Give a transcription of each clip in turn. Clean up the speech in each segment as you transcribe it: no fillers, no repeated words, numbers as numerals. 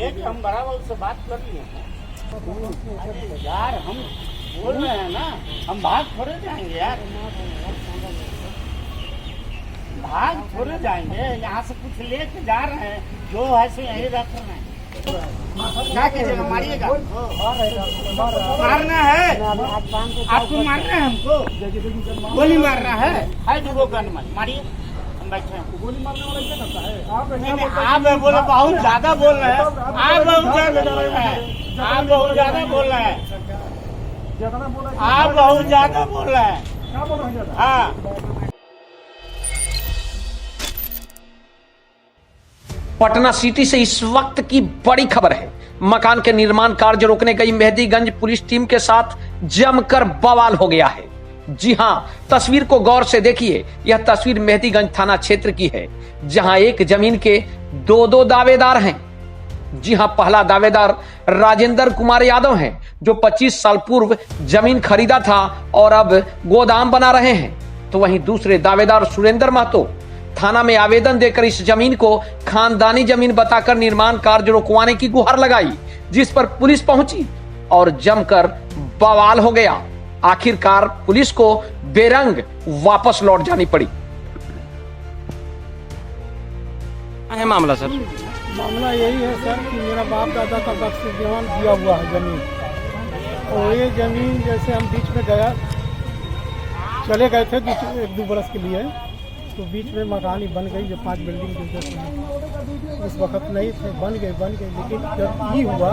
एक हम बराबर से बात कर लिए हैं यार, हम बोल रहे हैं ना, हम भाग थोड़े जाएंगे यार, भाग थोड़े जाएंगे। यहाँ से कुछ लेके जा रहे हैं, जो है सो यही रख रहे हैं। क्या कीजिएगा, मारिएगा? मारना है आपको, मारना है हमको, गोली मारना है दो गन मारिए, हम बैठे हैं। गोली मारने वाला क्या करता है? आप बोले बहुत ज्यादा बोल रहे हैं, आप बहुत ज्यादा बोल रहे हैं, आप बहुत ज्यादा बोल रहे हैं, आप बहुत ज्यादा बोल रहे हैं। हाँ, पटना सिटी से इस वक्त की बड़ी खबर है। मकान के निर्माण कार्य रोकने गई मेहदीगंज पुलिस टीम के साथ जमकर बवाल हो गया है। जी हां, तस्वीर को गौर से देखिए। यह तस्वीर मेहदीगंज थाना क्षेत्र की है, जहां एक जमीन के दो दावेदार हैं। जी हां, पहला दावेदार राजेंद्र कुमार यादव हैं, जो 25 साल पूर्व जमीन खरीदा था और अब गोदाम बना रहे हैं। तो वहीं दूसरे दावेदार सुरेंद्र महतो थाना में आवेदन देकर इस जमीन को खानदानी जमीन बताकर निर्माण कार्य रोकवाने की गुहार लगाई, जिस पर पुलिस पहुंची और जमकर बवाल हो गया। आखिरकार पुलिस को बेरंग वापस लौट जानी पड़ी। है मामला सर? मामला यही है सर कि मेरा बाप दादा का बख्श जवान दिया हुआ है जमीन, और ये जमीन जैसे हम बीच में चले गए थे 1-2 बरस के लिए, तो बीच में मकान ही बन गई, जो 5 बिल्डिंग जो उस वक्त नहीं थे, बन गए। लेकिन जब ये हुआ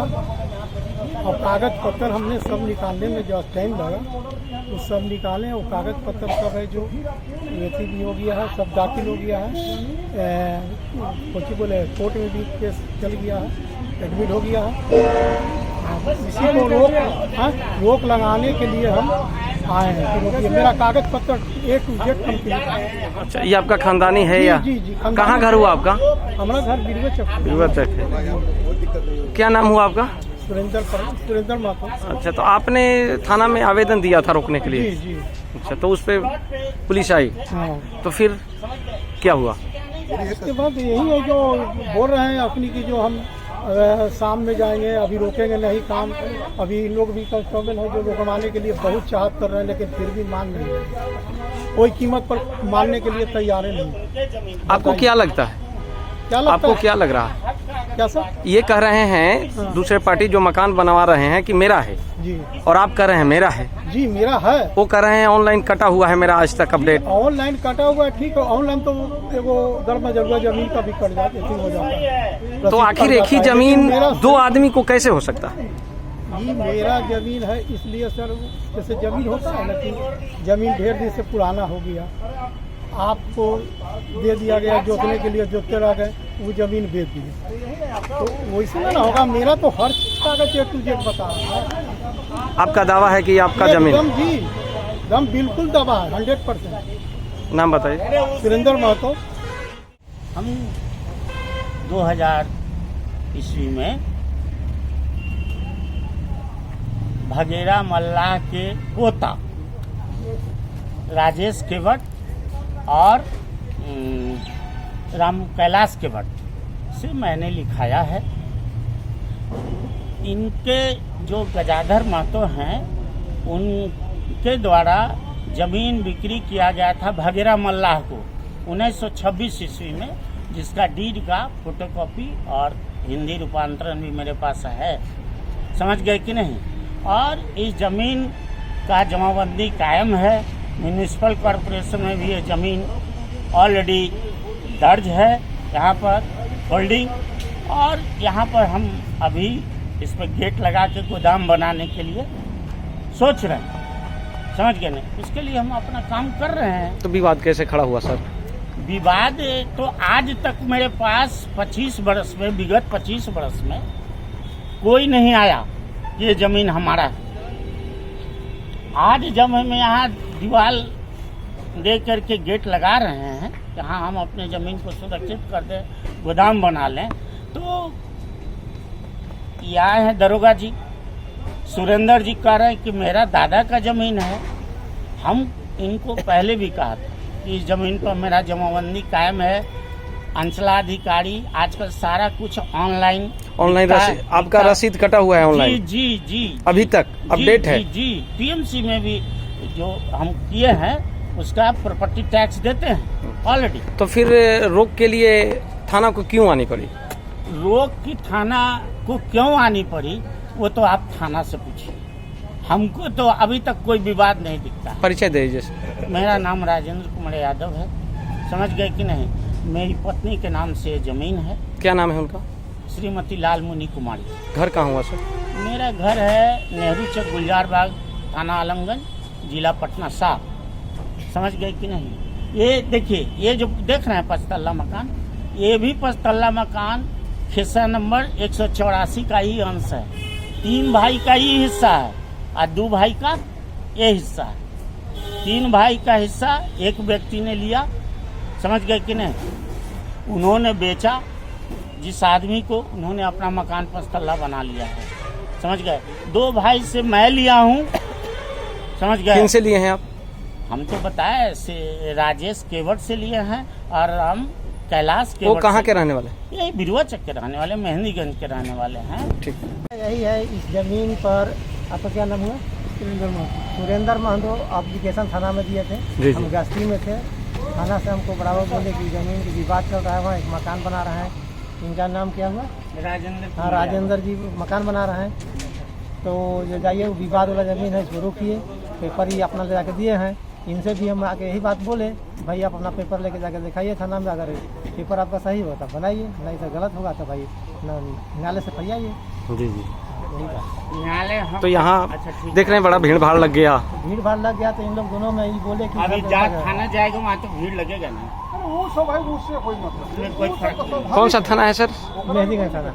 और कागज पत्तर हमने सब निकालने में जो टाइम लगा, वो सब निकाले और कागज पत्तर सब है जो एथी भी हो गया है, सब दाखिल हो गया है, कुछ बोले कोर्ट में भी केस चल गया है, एडमिट हो गया है। इसी को रोक लगाने के लिए हम आए हैं कि मेरा कागज पत्र A to Z कंप्लीट है। अच्छा, ये आपका खानदानी है या? जी। कहाँ घर हुआ आपका? हमारा घर बिरवा चक है। क्या नाम हुआ आपका? सुरेंद्र महतो। अच्छा, तो आपने थाना में आवेदन दिया था रोकने के लिए? जी। अच्छा, तो उस पे पुलिस आई? हाँ। तो फिर क्या हुआ? इसके बाद यही है जो बोल रहे हैं अपनी की, जो हम शाम में जाएंगे, अभी रोकेंगे नहीं काम। अभी इन लोग भी कांस्टेबल है जो रोकवाने के लिए बहुत चाहत कर रहे हैं, लेकिन फिर भी मान नहीं रहे, कोई कीमत पर मानने के लिए तैयार नहीं। आपको क्या लगता है? आपको क्या लग रहा है? क्या सर? ये कह रहे हैं दूसरे पार्टी जो मकान बनवा रहे हैं कि मेरा है जी, और आप कह रहे हैं मेरा है। जी मेरा है। वो कह रहे हैं ऑनलाइन कटा हुआ है मेरा आज तक अपडेट। ऑनलाइन कटा हुआ है, ठीक है। ऑनलाइन तो एगो दरमा जरूर जमीन का भी कट जाते हो जाता है। तो आखिर एक ही जमीन 2 आदमी को कैसे हो सकता है? ये मेरा जमीन है, इसलिए सर जैसे जमीन होता है ना कि जमीन ढेर दिन से पुराना हो गया, आपको दे दिया गया जोतने के लिए, जोतते रह गए, वो जमीन बेच दी, तो वैसे ना होगा। मेरा तो हर कागज A to Z बता रहा है। आपका दावा है कि आपका जमीन? जी दम बिल्कुल दबा है, 100%। नाम बताइए। सुरेंद्र महतो। हम 2000 ईस्वी में भगेरा मल्लाह के पोता राजेश केवट और राम कैलाश केवट से मैंने लिखाया है। इनके जो गजाधर महतो हैं, उनके द्वारा जमीन बिक्री किया गया था भगेरा मल्लाह को 1926 ईस्वी में, जिसका डीड का फोटोकॉपी और हिंदी रूपांतरण भी मेरे पास है। समझ गए कि नहीं? और इस जमीन का जमाबंदी कायम है। म्यूनिसिपल कॉरपोरेशन में भी ये जमीन ऑलरेडी दर्ज है, यहाँ पर होल्डिंग। और यहाँ पर हम अभी इस पर गेट लगा के गोदाम बनाने के लिए सोच रहे हैं। समझ गए नहीं? इसके लिए हम अपना काम कर रहे हैं। तो विवाद कैसे खड़ा हुआ सर? विवाद तो आज तक मेरे पास 25 बरस में, विगत 25 बरस में कोई नहीं आया कि ये जमीन हमारा है। आज जब हम यहाँ दीवार दे करके गेट लगा रहे हैं, यहाँ हम अपने ज़मीन को सुरक्षित कर दें, गोदाम बना लें, तो यहाँ है दरोगा जी, सुरेंद्र जी कह रहे हैं कि मेरा दादा का ज़मीन है। हम इनको पहले भी कहा था कि इस ज़मीन पर मेरा जमाबंदी कायम है, अंचलाधिकारी आजकल सारा कुछ ऑनलाइन आपका रसीद कटा हुआ है ऑनलाइन? जी जी जी अभी तक अपडेट है? जी टीएमसी में भी जो हम किए हैं उसका प्रॉपर्टी टैक्स देते हैं ऑलरेडी। तो फिर रोक के लिए थाना को क्यों आनी पड़ी? रोक की थाना को क्यों आनी पड़ी वो तो आप थाना से पूछिए, हमको तो अभी तक कोई विवाद नहीं दिखता है। परिचय दे दीजिए। मेरा नाम राजेंद्र कुमार यादव है, समझ गए कि नहीं। मेरी पत्नी के नाम से जमीन है। क्या नाम है उनका? श्रीमती लाल मुनि कुमारी। घर कहाँ हुआ सर? मेरा घर है नेहरू चौक गुलजार बाग, थाना आलमगंज, जिला पटना साहब, समझ गए कि नहीं। ये देखिए, ये जो देख रहे हैं 5 तल्ला मकान, ये भी 5 तल्ला मकान हिस्सा नंबर 184 का ही अंश है। 3 भाई का ही हिस्सा है और 2 भाई का ये हिस्सा है। 3 भाई का हिस्सा एक व्यक्ति ने लिया, समझ गए कि नहीं। उन्होंने बेचा जिस आदमी को, उन्होंने अपना मकान 5 तल्ला बना लिया है, समझ गए। 2 भाई से मैं लिया हूँ, समझ गए। किन से लिए हैं आप? हम तो बताए से राजेश केवट से लिए हैं और हम कैलाश केवट। वो कहाँ के रहने वाले? यही बिरुआ चक के रहने वाले, मेहंदीगंज के रहने वाले हैं। ठीक। यही है, इस जमीन पर आपका क्या नाम हुआ? सुरेंद्र महतो एप्लीकेशन थाना में दिए थे। हम गश्ती में थे, थाना से हमको बराबर बोले कि जमीन की विवाद चल रहा है, वहाँ एक मकान बना रहे हैं। इनका नाम क्या हुआ? राजेंद्र। हाँ, राजेंद्र जी मकान बना रहे हैं। तो जो जाइए वो विवाद वाला जमीन है, इसको रोकिए। पेपर ही अपना ले जाके दिए हैं। इनसे भी हम आके यही बात बोले, भाई आप अपना पेपर लेके जाके दिखाइए थाना में, अगर पेपर आपका सही हो तो बनाइए, नहीं तो गलत होगा तो भाई न्यायालय से फरियाइए। जी जी। न्यायालय तो यहाँ अच्छा, ठीक देख रहे हैं बड़ा भीड़ भाड़ लग गया। भीड़ भाड़ लग गया तो इन लोग दोनों में ही बोले कि अभी थाना जाएगा वहाँ तो भीड़ लगेगा ना। वो सब है, उससे कोई मतलब कोई फर्क नहीं। कौन सा थाना है सर? मेहंदीगंज थाना।